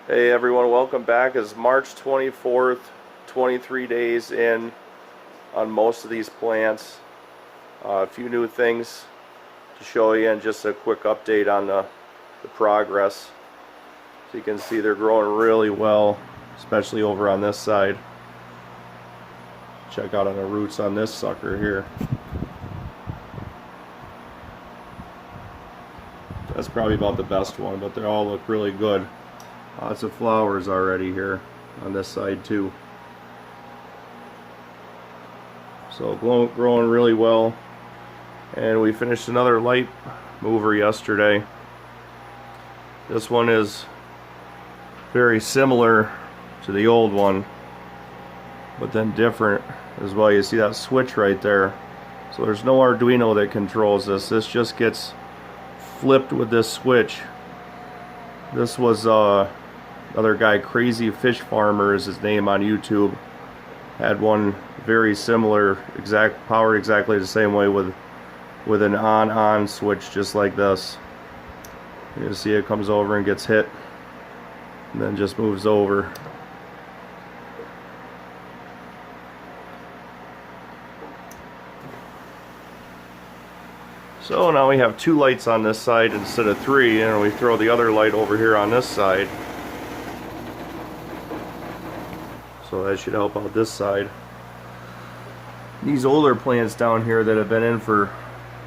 Hey everyone, welcome back. It's March 24th, 23 days in on most of these plants. A few new things to show you and just a quick update on the progress. So you can see they're growing really well, especially over on this side. Check out on the roots on this sucker here. That's probably about the best one, but they all look really good. Lots of flowers already here on this side too. So growing really well. And we finished another light mover yesterday. This one is very similar to the old one, but then different as well. You see that switch right there. So there's no Arduino that controls this. This just gets flipped with this switch. This was another guy, Crazy Fish Farmer is his name on YouTube, had one very similar, powered exactly the same way with an on switch just like this. You can see it comes over and gets hit and then just moves over. So now we have 2 lights on this side instead of 3, and we throw the other light over here on this side. So that should help out this side. These older plants down here that have been in for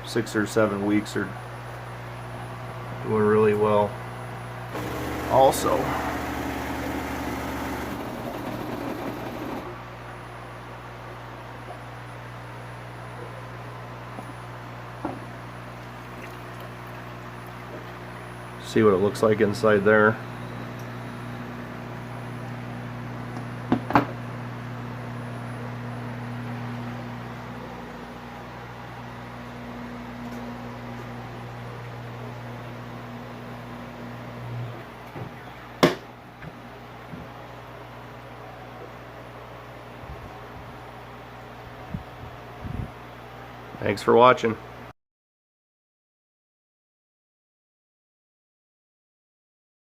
6 or 7 weeks are doing really well also. See what it looks like inside there. Thanks for watching.